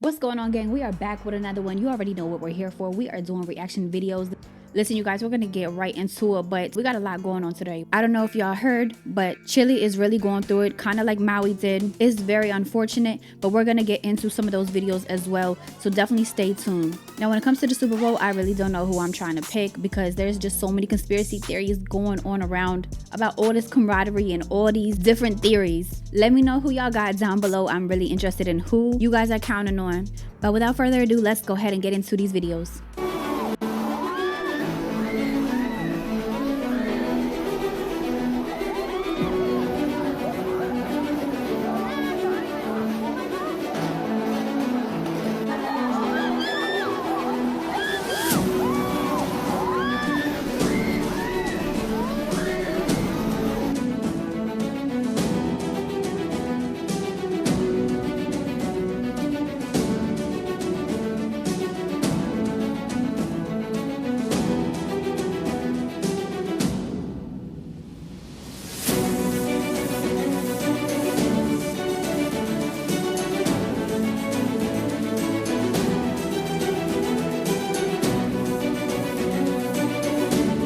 What's going on, gang? We are back with another one. You already know what we're here for. We are doing reaction videos. Listen, you guys, we're gonna get right into it, but we got a lot going on today. I don't know if y'all heard, but Chile is really going through it, kind of like Maui did. It's very unfortunate, but we're gonna get into some of those videos as well, so definitely stay tuned. Now, when it comes to the Super Bowl, I really don't know who I'm trying to pick because there's just so many conspiracy theories going on around about all this camaraderie and all these different theories. Let me know who y'all got down below. I'm really interested in who you guys are counting on. But without further ado, let's go ahead and get into these videos.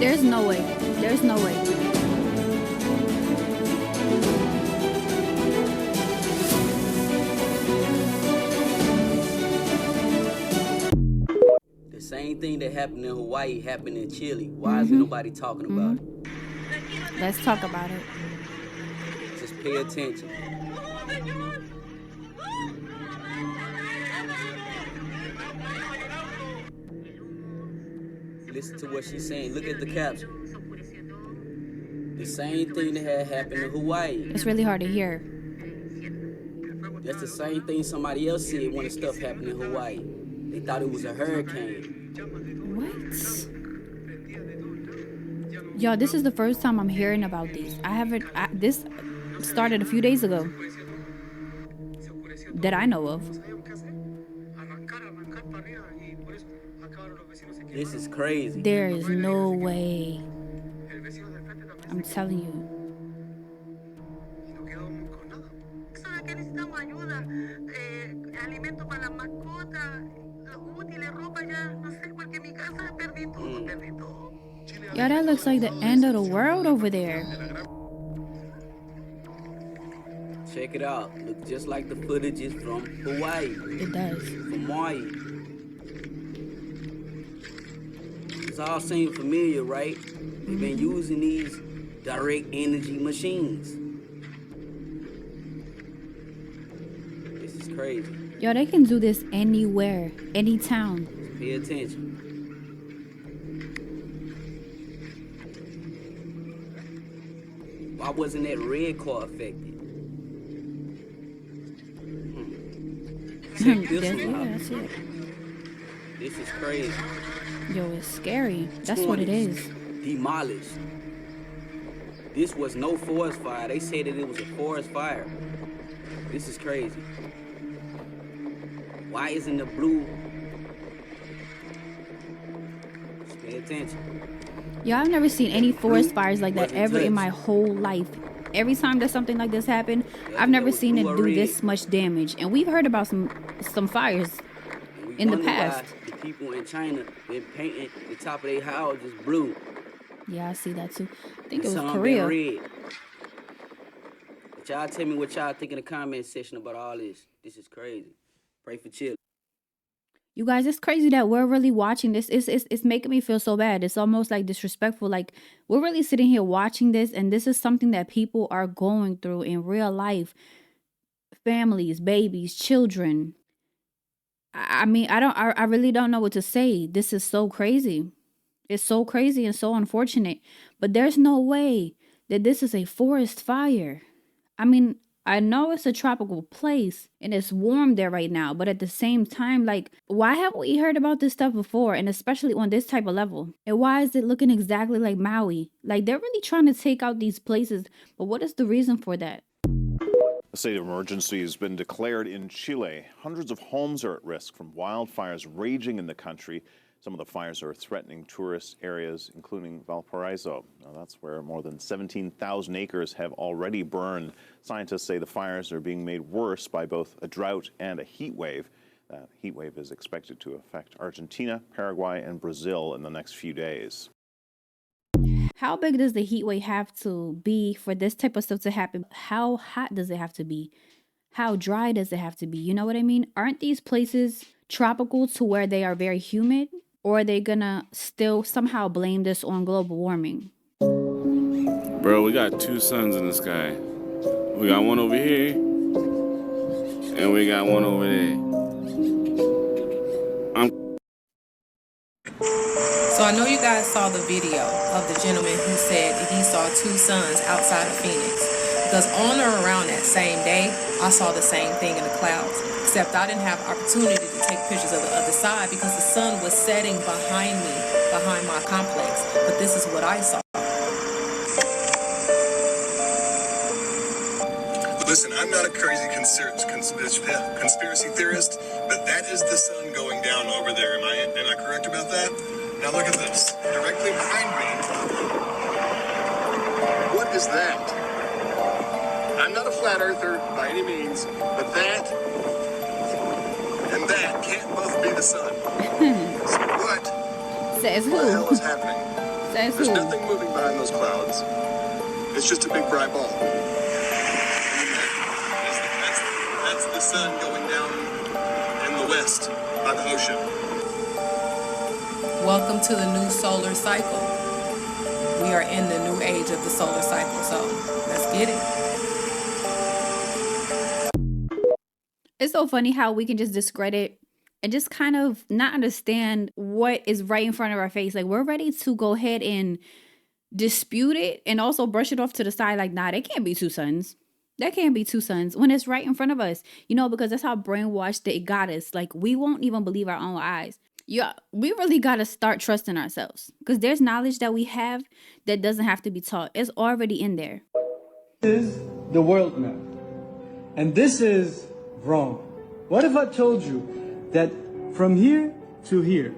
There's no way. There's no way. The same thing that happened in Hawaii happened in Chile. Why isn't nobody talking about it? Let's talk about it. Just pay attention. Listen to what she's saying. Look at the caption. The same thing that had happened in Hawaii. It's really hard to hear. That's the same thing somebody else said when the stuff happened in Hawaii. They thought it was a hurricane. What? Yo, this is the first time I'm hearing about these. This started a few days ago that I know of. This is crazy. There is no way. I'm telling you. Yeah, that looks like the end of the world over there. Check it out. Look just like the footage is from Hawaii. It does. From Maui. It's all seem familiar, right? We've been using these direct energy machines. This is crazy. Yo, they can do this anywhere, any town. Just pay attention. Why wasn't that red car affected? Check this one out. That's it. This is crazy. Yo, it's scary. That's what it is. Demolished. This was no forest fire. They said that it was a forest fire. This is crazy. Why isn't the blue? Just pay attention. Yo, I've never seen any forest fires like that ever in my whole life. Every time that something like this happened, I've never seen it do this much damage. And we've heard about some fires in the past. The people in China been painting the top of their houses blue. Yeah, I see that too. I think it was Some Korea. been red. But y'all tell me what y'all think in the comment section about all this. This is crazy. Pray for Chile. You guys, it's crazy that we're really watching this. It's making me feel so bad. It's almost like disrespectful. Like, we're really sitting here watching this, and this is something that people are going through in real life. Families, babies, children. I mean, I really don't know what to say. This is so crazy. It's so crazy and so unfortunate. But there's no way that this is a forest fire. I mean, I know it's a tropical place and it's warm there right now, but at the same time, like, why haven't we heard about this stuff before? And especially on this type of level. And why is it looking exactly like Maui? Like, they're really trying to take out these places, but what is the reason for that? A state of emergency has been declared in Chile. Hundreds of homes are at risk from wildfires raging in the country. Some of the fires are threatening tourist areas, including Valparaiso. Now, that's where more than 17,000 acres have already burned. Scientists say the fires are being made worse by both a drought and a heat wave. That heat wave is expected to affect Argentina, Paraguay, and Brazil in the next few days. How big does the heat wave have to be for this type of stuff to happen? How hot does it have to be? How dry does it have to be? You know what I mean? Aren't these places tropical to where they are very humid? Or are they gonna still somehow blame this on global warming? Bro, we got two suns in the sky. We got one over here, and we got one over there. So I know you guys saw the video of the gentleman who said that he saw two suns outside of Phoenix. Because on or around that same day, I saw the same thing in the clouds. Except I didn't have opportunity to take pictures of the other side because the sun was setting behind me, behind my complex. But this is what I saw. Listen, I'm not a crazy conspiracy theorist, but that is the sun going down over there. Am I correct about that? Now look at this. Directly behind me. What is that? I'm not a flat earther by any means, but that and that can't both be the sun. So what Says the hell who? is happening? Says There's who? nothing moving behind those clouds. It's just a big bright ball. That's the sun going down in the west by the ocean. Welcome to the new solar cycle. We are in the new age of the solar cycle, so let's get it. It's so funny how we can just discredit and just kind of not understand what is right in front of our face. Like, we're ready to go ahead and dispute it and also brush it off to the side. Like, nah, there can't be two suns. That can't be two suns when it's right in front of us, you know, because that's how brainwashed it got us. Like, we won't even believe our own eyes. Yeah, we really got to start trusting ourselves because there's knowledge that we have that doesn't have to be taught. It's already in there. This is the world map, and this is wrong. What if I told you that from here to here,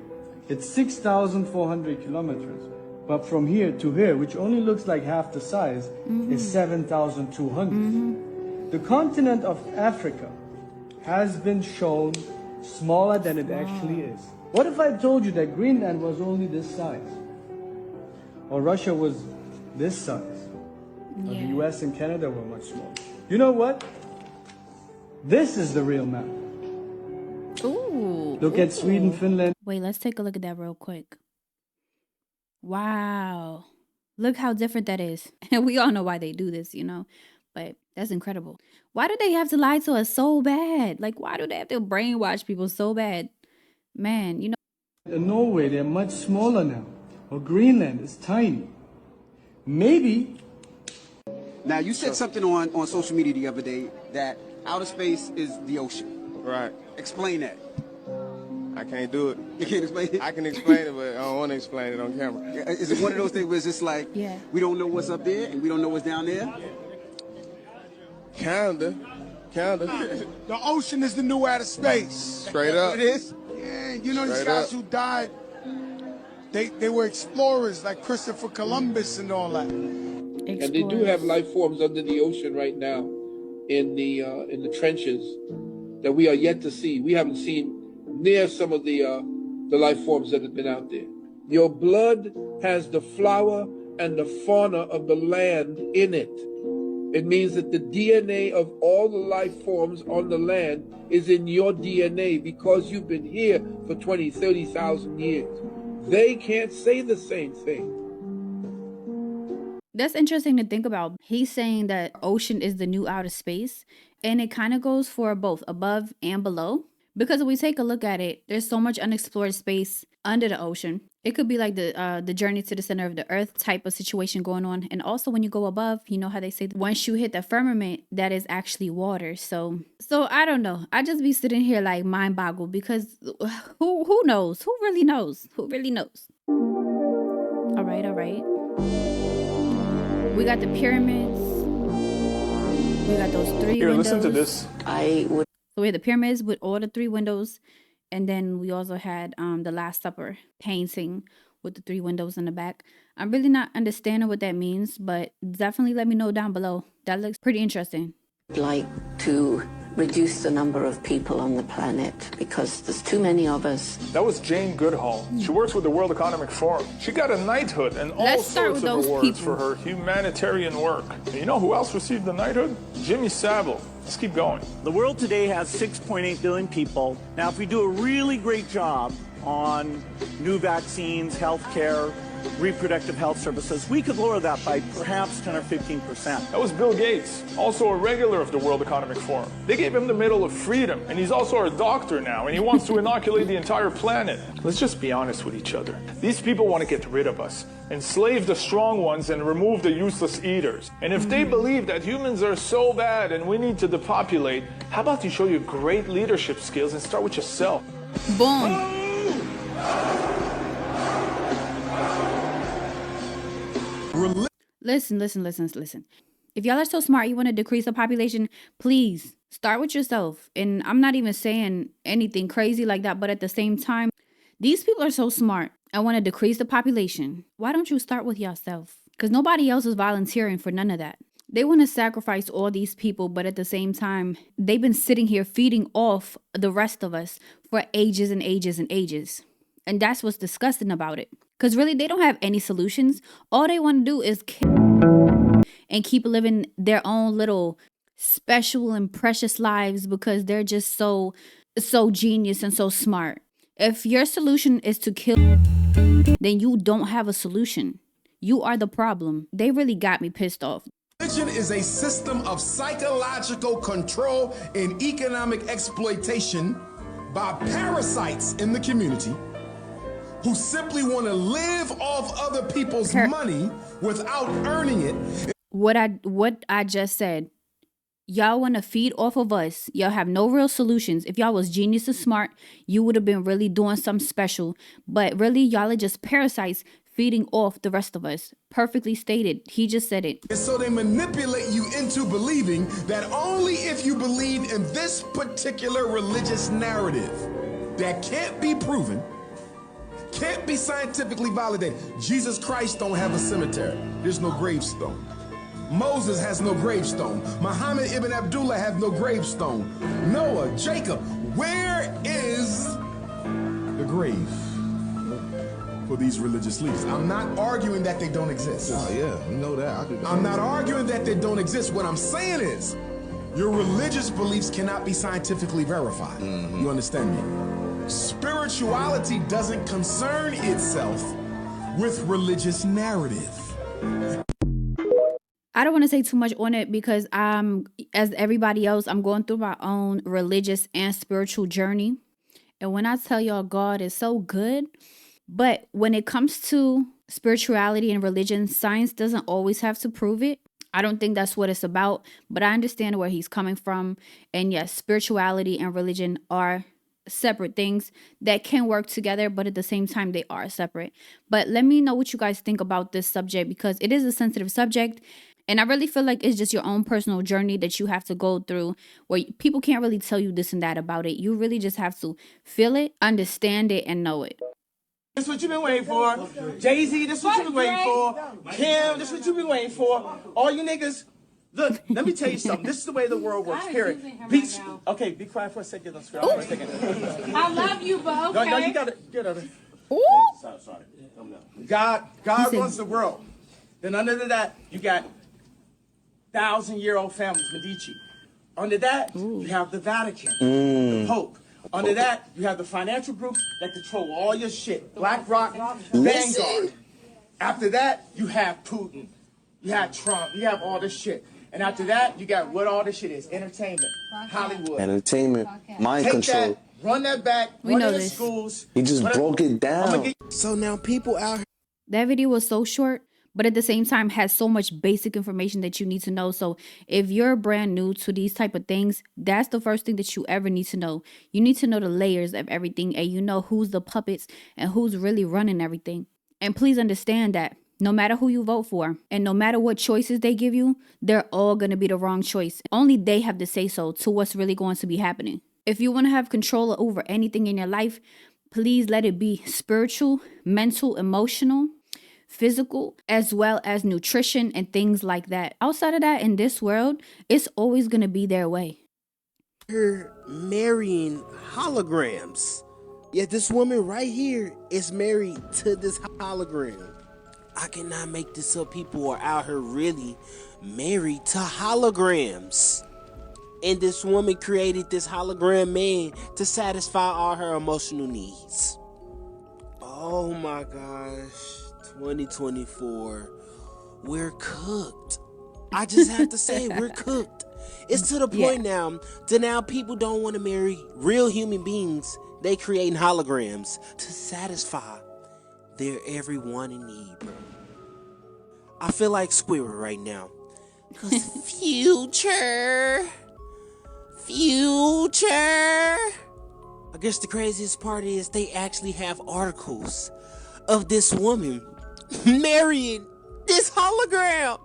it's 6,400 kilometers, but from here to here, which only looks like half the size, is 7,200. The continent of Africa has been shown smaller than it actually is. What if I told you that Greenland was only this size? Or Russia was this size? Or the US and Canada were much smaller? You know what? This is the real map. Ooh. Look at Sweden, Finland. Wait, let's take a look at that real quick. Wow. Look how different that is. And we all know why they do this, you know, but that's incredible. Why do they have to lie to us so bad? Like, why do they have to brainwash people so bad? Man, you know. In Norway, they're much smaller now. Or Greenland is tiny. Maybe. Now, you said something on social media the other day that outer space is the ocean. Right. Explain that. I can't do it. You can't explain it? I can explain it, but I don't want to explain it on camera. Is it one of those things where it's just like, we don't know what's up there and we don't know what's down there? Kinda. The ocean is the new outer space. Straight up. It is? Yeah, you know these Straight guys up. who died, they were explorers like Christopher Columbus and all that. And they do have life forms under the ocean right now in the trenches that we are yet to see. We haven't seen near some of the life forms that have been out there. Your blood has the flower and the fauna of the land in it. It means that the DNA of all the life forms on the land is in your DNA because you've been here for 20, 30,000 years. They can't say the same thing. That's interesting to think about. He's saying that ocean is the new outer space, and it kind of goes for both above and below. Because if we take a look at it, there's so much unexplored space under the ocean. It could be like the journey to the center of the earth type of situation going on. And also when you go above, you know how they say once you hit the firmament, that is actually water. So I don't know. I just be sitting here like mind boggled because who knows? Who really knows? Who really knows? All right. We got the pyramids. We got those three windows. Listen to this. So we had the pyramids with all the three windows. And then we also had the Last Supper painting with the three windows in the back. I'm really not understanding what that means, but definitely let me know down below. That looks pretty interesting. Like to reduce the number of people on the planet because there's too many of us. That was Jane Goodall. She works with the World Economic Forum. She got a knighthood and all sorts of awards for her humanitarian work. And you know who else received the knighthood? Jimmy Savile. Let's keep going. The world today has 6.8 billion people. Now, if we do a really great job on new vaccines, healthcare, reproductive health services, we could lower that by perhaps 10 or 15%. That was Bill Gates, also a regular of the World Economic Forum. They gave him the Medal of Freedom, and he's also a doctor now, and he wants to inoculate the entire planet. Let's just be honest with each other. These people want to get rid of us, enslave the strong ones, and remove the useless eaters. And if they believe that humans are so bad and we need to depopulate, how about you show your great leadership skills and start with yourself? Boom. Listen. If y'all are so smart, you want to decrease the population, please start with yourself. And I'm not even saying anything crazy like that, but at the same time, these people are so smart. I want to decrease the population. Why don't you start with yourself? Because nobody else is volunteering for none of that. They want to sacrifice all these people, but at the same time, they've been sitting here feeding off the rest of us for ages and ages and ages. And that's what's disgusting about it. Because really, they don't have any solutions. All they want to do is kill and keep living their own little special and precious lives because they're just so genius and so smart. If your solution is to kill, then you don't have a solution. You are the problem. They really got me pissed off. Religion is a system of psychological control and economic exploitation by parasites in the community who simply want to live off other people's money without earning it. What I just said, y'all want to feed off of us. Y'all have no real solutions. If y'all was genius and smart, you would have been really doing something special. But really, y'all are just parasites feeding off the rest of us. Perfectly stated. He just said it. And so they manipulate you into believing that only if you believe in this particular religious narrative that can't be proven, can't be scientifically validated. Jesus Christ don't have a cemetery. There's no gravestone. Moses has no gravestone. Muhammad ibn Abdullah have no gravestone. Noah, Jacob, where is the grave for these religious leaders? I'm not arguing that they don't exist. Oh yeah, we know that. I'm not arguing that they don't exist. What I'm saying is, your religious beliefs cannot be scientifically verified. You understand me? Spirituality doesn't concern itself with religious narrative. I don't want to say too much on it because as everybody else, I'm going through my own religious and spiritual journey. And when I tell y'all God is so good, but when it comes to spirituality and religion, science doesn't always have to prove it. I don't think that's what it's about, but I understand where he's coming from. And yes, spirituality and religion are separate things that can work together, but at the same time they are separate. But let me know what you guys think about this subject because it is a sensitive subject, and I really feel like it's just your own personal journey that you have to go through where people can't really tell you this and that about it. You really just have to feel it, understand it, and know it. This what you've been waiting for. Jay-Z, this what you've been waiting for. Kim, this what you've been waiting for. All you niggas. Look, let me tell you something. This is the way the world works, period. Be quiet for a second. For a second. I love you, but okay. No, you gotta get over. Sorry. God runs the world. Then under that, you got 1,000-year-old families, Medici. Under that, you have the Vatican, the Pope. Under that, you have the financial groups that control all your shit. BlackRock, Vanguard. After that, you have Putin. You have Trump. You have all this shit. And after that, you got what all this shit is. Entertainment. Hollywood. Entertainment. Mind Take control. that, run that back, We run know it in this. schools. He just broke it down. get- So now people out here. That video was so short, but at the same time has so much basic information that you need to know. So if you're brand new to these type of things, that's the first thing that you ever need to know. You need to know the layers of everything, and you know who's the puppets and who's really running everything. And please understand that no matter who you vote for and no matter what choices they give you, they're all going to be the wrong choice. Only they have to say so to what's really going to be happening. If you want to have control over anything in your life, please let it be spiritual, mental, emotional, physical, as well as nutrition and things like that. Outside of that, in this world, it's always going to be their way. Her marrying holograms. Yet this woman right here is married to this hologram. I cannot make this up. People are out here really married to holograms. And this woman created this hologram man to satisfy all her emotional needs. Oh my gosh. 2024. We're cooked. I just have to say, we're cooked. It's to the point now people don't want to marry real human beings. They creating holograms to satisfy their every want and need, bro. I feel like Squidward right now. Cause future. I guess the craziest part is they actually have articles of this woman marrying this hologram.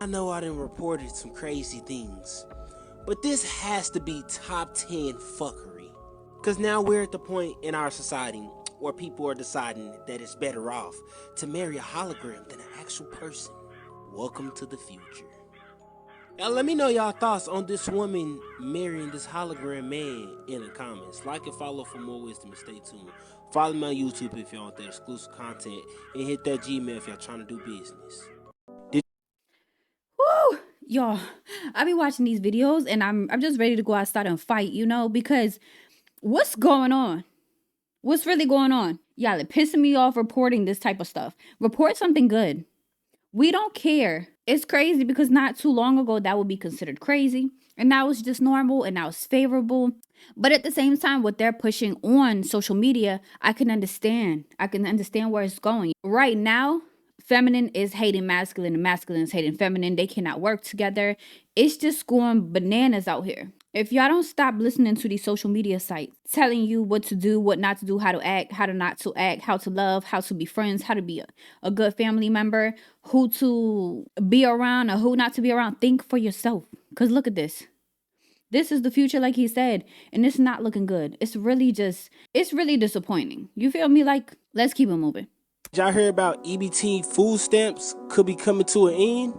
I know I done reported some crazy things, but this has to be top 10 fuckery. Cause now we're at the point in our society where people are deciding that it's better off to marry a hologram than an actual person. Welcome to the future. Now let me know y'all thoughts on this woman marrying this hologram man in the comments. Like and follow for more wisdom and stay tuned. Follow me on YouTube if y'all want that exclusive content, and hit that Gmail if y'all trying to do business. Woo! Y'all, I be watching these videos and I'm just ready to go outside and fight, you know, because what's going on? What's really going on? Y'all are pissing me off reporting this type of stuff. Report something good. We don't care. It's crazy because not too long ago that would be considered crazy, and now it's just normal, and now it's favorable. But at the same time, what they're pushing on social media, I can understand. I can understand where it's going. Right now, feminine is hating masculine and masculine is hating feminine. They cannot work together. It's just going bananas out here. If y'all don't stop listening to these social media sites telling you what to do, what not to do, how to act, how to not to act, how to love, how to be friends, how to be a good family member, who to be around or who not to be around, think for yourself. Because look at this. This is the future, like he said, and it's not looking good. It's really disappointing. You feel me? Like, let's keep it moving. Did y'all hear about EBT food stamps could be coming to an end?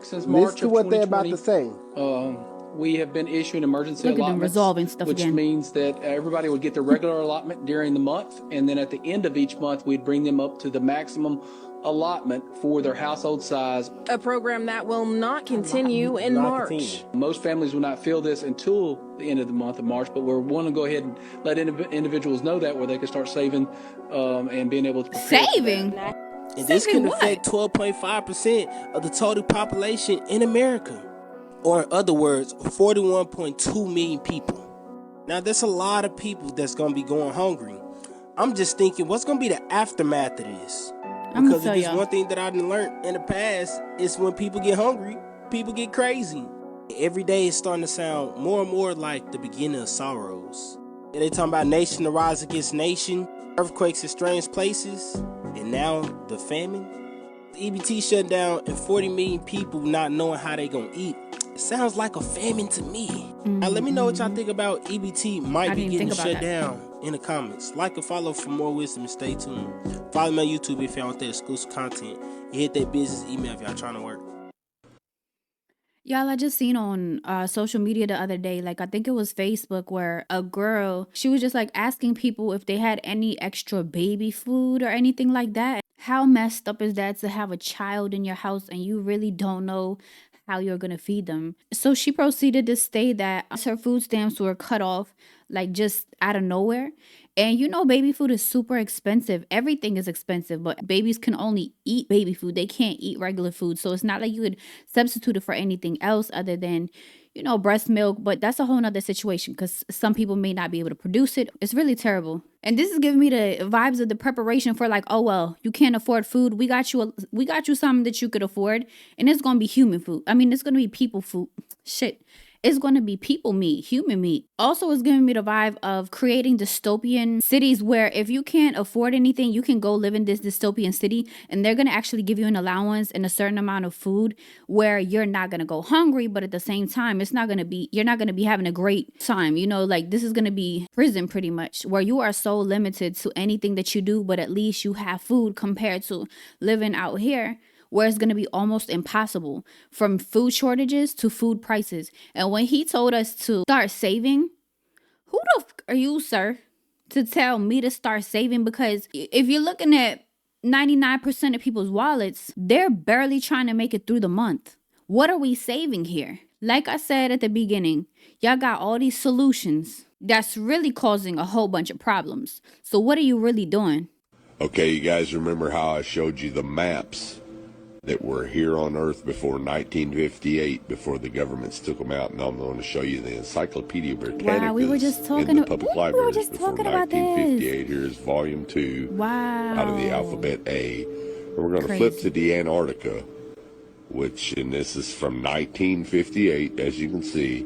Since March to of what they're 2020, about to say. We have been issuing emergency Look at them allotments, resolving stuff which again. means that everybody would get their regular allotment during the month, and then at the end of each month, we'd bring them up to the maximum allotment for their household size. A program that will not continue in March. Most families will not feel this until the end of the month of March, but we're wanting to go ahead and let individuals know that where they can start saving and being able to prepare. Saving? And this can affect 12.5% of the total population in America. Or in other words, 41.2 million people. Now that's a lot of people that's going to be going hungry. I'm just thinking, what's going to be the aftermath of this? Because if it's one thing that I've learned in the past, is when people get hungry, people get crazy. Every day it's starting to sound more and more like the beginning of sorrows. And they talking about nation to rise against nation, earthquakes in strange places, and now the famine. EBT shut down and 40 million people not knowing how they gonna eat. It sounds like a famine to me. Now let me know what y'all think about EBT might be getting shut down in the comments. Like and follow for more wisdom and stay tuned. Follow me on YouTube if y'all want that exclusive content. And hit that business email if y'all trying to work. Y'all, I just seen on social media the other day, like I think it was Facebook, where a girl, she was just like asking people if they had any extra baby food or anything like that. How messed up is that to have a child in your house and you really don't know how you're gonna feed them? So she proceeded to state that her food stamps were cut off like just out of nowhere. And you know, baby food is super expensive. Everything is expensive, but babies can only eat baby food. They can't eat regular food. So it's not like you could substitute it for anything else other than, you know, breast milk. But that's a whole nother situation because some people may not be able to produce it. It's really terrible. And this is giving me the vibes of the preparation for like, oh, well, you can't afford food. We got you something that you could afford. And it's going to be human food. I mean, it's going to be people food. Shit. It's going to be people meat, human meat. Also, it's giving me the vibe of creating dystopian cities where if you can't afford anything, you can go live in this dystopian city and they're going to actually give you an allowance and a certain amount of food where you're not going to go hungry. But at the same time, you're not going to be having a great time. You know, like this is going to be prison pretty much where you are so limited to anything that you do, but at least you have food compared to living out here where it's going to be almost impossible, from food shortages to food prices. And when he told us to start saving, who the are you, sir, to tell me to start saving? Because if you're looking at 99% of people's wallets, they're barely trying to make it through the month. What are we saving here? Like I said at the beginning, y'all got all these solutions that's really causing a whole bunch of problems. So what are you really doing? Okay, you guys remember how I showed you the maps that were here on Earth before 1958, before the governments took them out? Now I'm going to show you the Encyclopedia Britannicas Wow, we were just talking in the public libraries before about 1958. Here's volume 2 Wow. out of the alphabet A. And we're going to flip to the Antarctica, and this is from 1958, as you can see.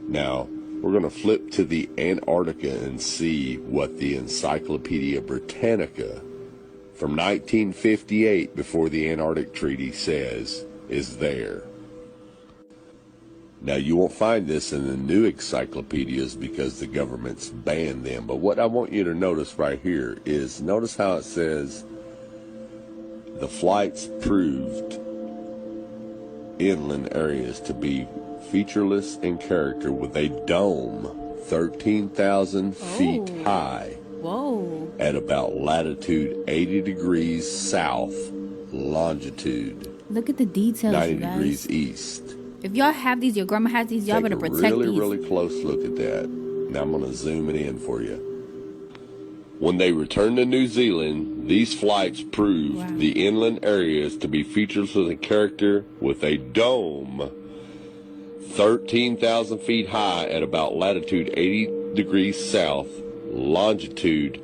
Now, we're going to flip to the Antarctica and see what the Encyclopedia Britannica from 1958, before the Antarctic Treaty, says is there. Now, you won't find this in the new encyclopedias because the government's banned them. But what I want you to notice right here is, notice how it says the flights proved inland areas to be featureless in character, with a dome 13,000 feet high. Whoa. At about latitude 80 degrees south, longitude Look at the details, 90 you guys. degrees east. If y'all have these, your grandma has these, y'all Take better a protect really, these. really close look at that. Now I'm going to zoom it in for you. When they returned to New Zealand, these flights proved the inland areas to be featureless in character, with a dome 13,000 feet high at about latitude 80 degrees south, longitude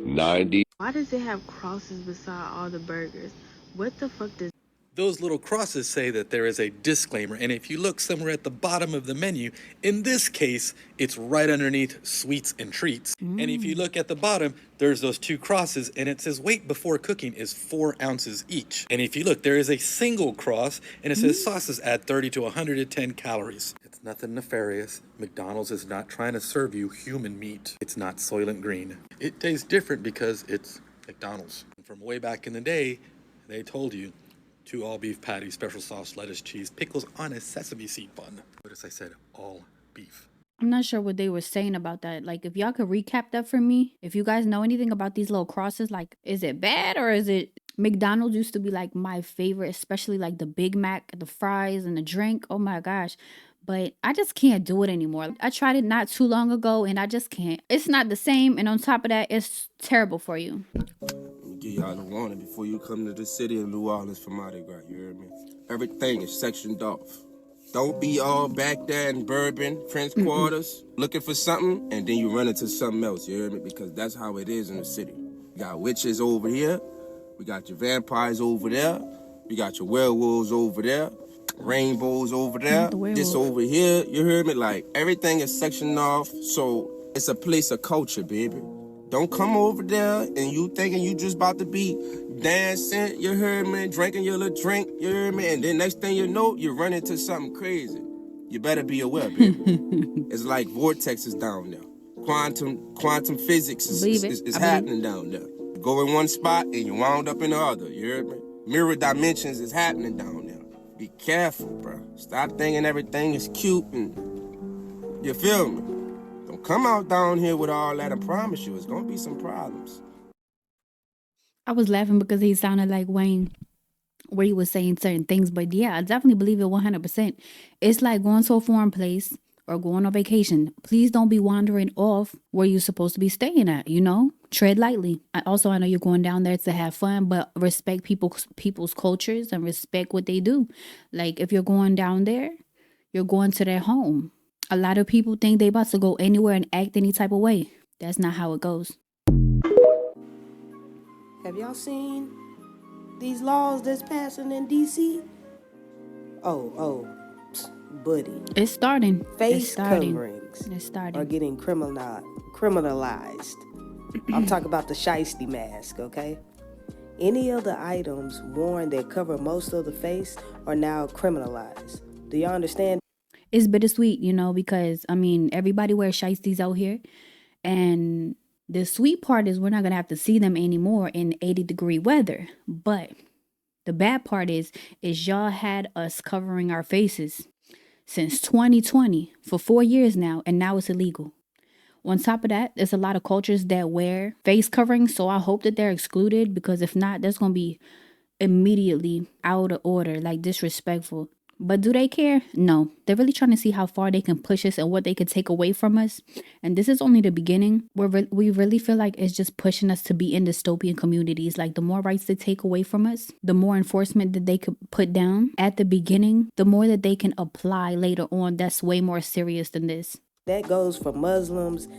90. Why does it have crosses beside all the burgers? What the fuck does... Those little crosses say that there is a disclaimer, and if you look somewhere at the bottom of the menu, in this case, it's right underneath sweets and treats. And if you look at the bottom, there's those two crosses, and it says weight before cooking is 4 ounces each. And if you look, there is a single cross, and it says sauces add 30 to 110 calories. It's nothing nefarious. McDonald's is not trying to serve you human meat. It's not Soylent Green. It tastes different because it's McDonald's. And from way back in the day, they told you 2 all-beef patties, special sauce, lettuce, cheese, pickles on a sesame seed bun. Notice I said all beef. I'm not sure what they were saying about that. Like, if y'all could recap that for me. If you guys know anything about these little crosses, like, is it bad or is it... McDonald's used to be like my favorite, especially like the Big Mac, the fries, and the drink. Oh my gosh. But I just can't do it anymore. I tried it not too long ago and I just can't. It's not the same. And on top of that, it's terrible for you. Give y'all the warning before you come to the city of New Orleans for Mardi Gras, you hear me? Everything is sectioned off. Don't be all back there in Bourbon, French Quarters, looking for something, and then you run into something else, you hear me? Because that's how it is in the city. We got witches over here, we got your vampires over there, we got your werewolves over there, rainbows over there, this over here, you hear me? Like, everything is sectioned off, so it's a place of culture, baby. Don't come over there and you thinking you just about to be dancing, you heard me, drinking your little drink, you heard me, and then next thing you know, you run into something crazy. You better be aware, baby. It's like vortexes down there. Quantum physics is happening down there. You go in one spot and you wound up in the other, you heard me? Mirror dimensions is happening down there. Be careful, bro. Stop thinking everything is cute and, you feel me? Don't come out down here with all that. I promise you, it's gonna be some problems. I was laughing because he sounded like Wayne, where he was saying certain things. But yeah, I definitely believe it 100%. It's like going to a foreign place or going on vacation. Please don't be wandering off where you're supposed to be staying at, you know? Tread lightly. I know you're going down there to have fun, but respect people's cultures and respect what they do. Like, if you're going down there, you're going to their home. A lot of people think they about to go anywhere and act any type of way. That's not how it goes. Have y'all seen these laws that's passing in D.C.? Buddy. It's starting. Face coverings are getting criminalized. I'm talking about the shiesty mask, okay? Any of the items worn that cover most of the face are now criminalized. Do y'all understand? It's bittersweet, you know, because, I mean, everybody wears shiesties out here. And the sweet part is we're not going to have to see them anymore in 80-degree weather. But The bad part is y'all had us covering our faces since 2020 for 4 years now, and now it's illegal. On top of that, there's a lot of cultures that wear face coverings, so I hope that they're excluded, because if not, that's going to be immediately out of order, like disrespectful. But do they care? No. They're really trying to see how far they can push us and what they could take away from us. And this is only the beginning. We really feel like it's just pushing us to be in dystopian communities. Like, the more rights they take away from us, the more enforcement that they could put down at the beginning, the more that they can apply later on. That's way more serious than this. That goes for Muslims,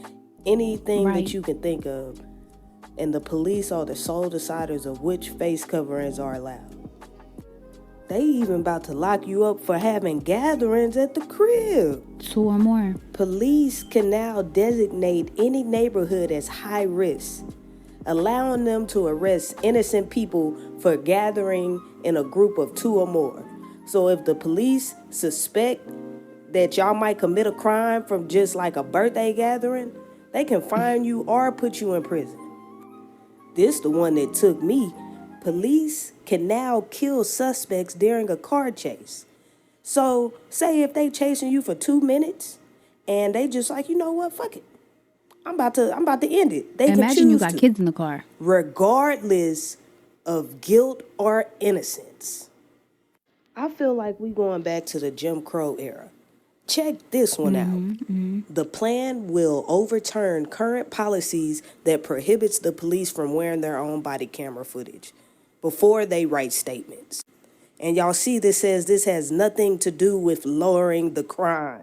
anything Right. that you can think of. And the police are the sole deciders of which face coverings are allowed. They even about to lock you up for having gatherings at the crib. 2 or more. Police can now designate any neighborhood as high risk, allowing them to arrest innocent people for gathering in a group of 2 or more. So if the police suspect that y'all might commit a crime from just like a birthday gathering, they can fine you or put you in prison. This the one that took me. Police can now kill suspects during a car chase. So say if they chasing you for 2 minutes and they just like, you know what, fuck it, I'm about to end it. They Imagine can choose you got to, kids in the car. regardless of guilt or innocence. I feel like we going back to the Jim Crow era. Check this one out. The plan will overturn current policies that prohibits the police from wearing their own body camera footage before they write statements. And y'all see this says this has nothing to do with lowering the crime.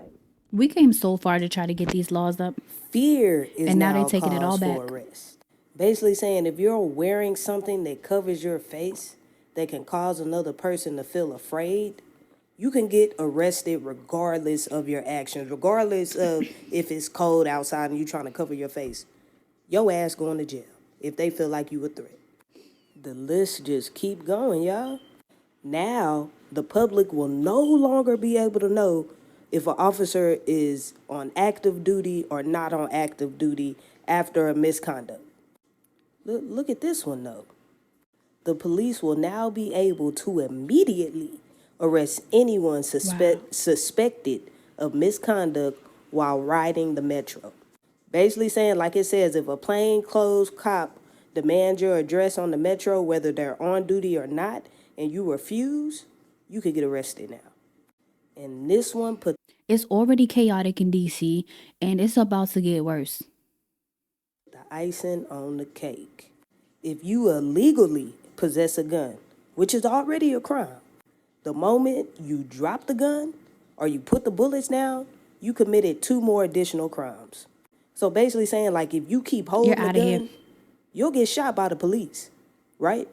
We came so far to try to get these laws up. Fear is And now now they're taking it all cause back. for arrest. Basically saying if you're wearing something that covers your face that can cause another person to feel afraid, you can get arrested regardless of your actions, regardless of if it's cold outside and you trying to cover your face. Your ass going to jail if they feel like you a threat. The list just keep going, y'all. Now, the public will no longer be able to know if an officer is on active duty or not on active duty after a misconduct. Look at this one, though. The police will now be able to immediately arrest anyone suspected of misconduct while riding the metro. Basically saying, like it says, if a plainclothes cop demands your address on the metro, whether they're on duty or not, and you refuse, you could get arrested now. And this one put... It's already chaotic in DC, and it's about to get worse. The icing on the cake. If you illegally possess a gun, which is already a crime, the moment you drop the gun or you put the bullets down, you committed 2 more additional crimes. So basically saying, like, if you keep holding the gun, you'll get shot by the police, right?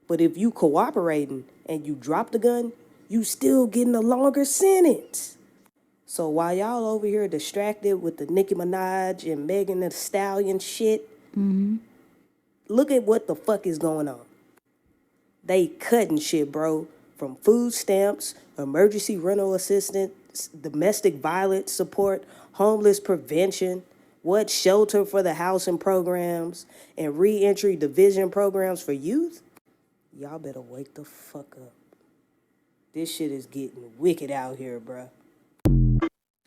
But if you cooperating and you drop the gun, you still getting a longer sentence. So while y'all over here distracted with the Nicki Minaj and Megan Thee Stallion shit, look at what the fuck is going on. They cutting shit, bro. From food stamps, emergency rental assistance, domestic violence support, homeless prevention, shelter for the housing programs, and reentry division programs for youth. Y'all better wake the fuck up. This shit is getting wicked out here, bruh.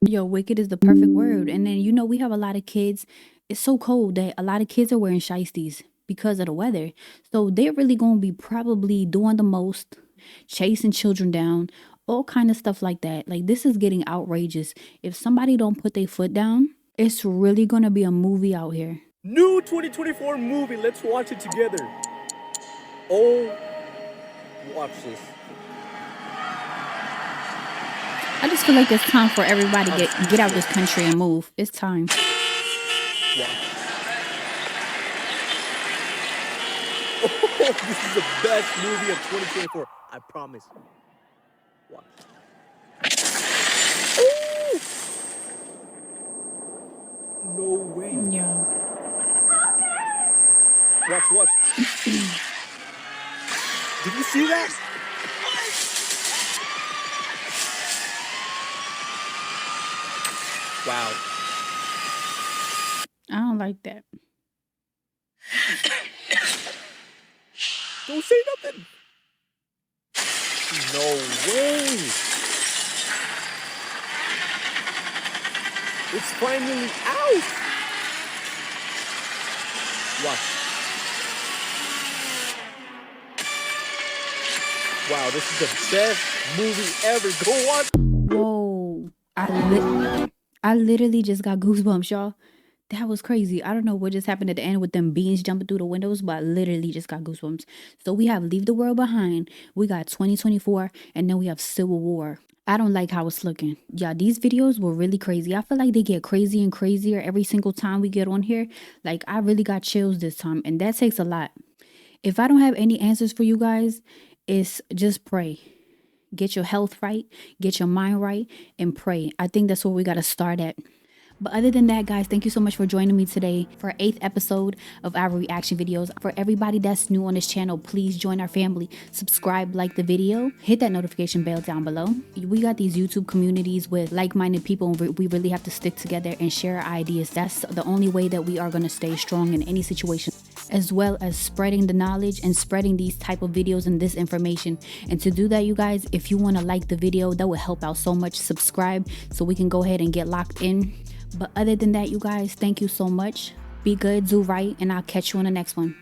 Yo, wicked is the perfect word. And then, you know, we have a lot of kids. It's so cold that a lot of kids are wearing shiesties because of the weather. So they're really going to be probably doing the most, chasing children down, all kind of stuff like that. Like, this is getting outrageous. If somebody don't put their foot down, it's really going to be a movie out here. New 2024 movie. Let's watch it together. Oh, watch this. I just feel like it's time for everybody to get out this country and move. It's time. Wow. Oh, this is the best movie of 2024. I promise. Watch. Ooh! No way. Yeah. Watch. Did you see that? Wow. I don't like that. Don't say nothing. No way. It's finally out. Watch. Wow, this is the best movie ever. Go on. Whoa. I literally just got goosebumps, y'all. That was crazy. I don't know what just happened at the end with them beings jumping through the windows, but I literally just got goosebumps. So we have Leave the World Behind, we got 2024, and then we have Civil War. I don't like how it's looking. Yeah, these videos were really crazy. I feel like they get crazy and crazier every single time we get on here. Like, I really got chills this time, and that takes a lot. If I don't have any answers for you guys, it's just pray. Get your health right, get your mind right, and pray. I think that's where we got to start at. But other than that, guys, thank you so much for joining me today for our 8th episode of our reaction videos. For everybody that's new on this channel, please join our family. Subscribe, like the video, hit that notification bell down below. We got these YouTube communities with like-minded people, and we really have to stick together and share our ideas. That's the only way that we are going to stay strong in any situation, as well as spreading the knowledge and spreading these type of videos and this information. And to do that, you guys, if you want to like the video, that would help out so much. Subscribe so we can go ahead and get locked in. But other than that, you guys, thank you so much. Be good, do right, and I'll catch you on the next one.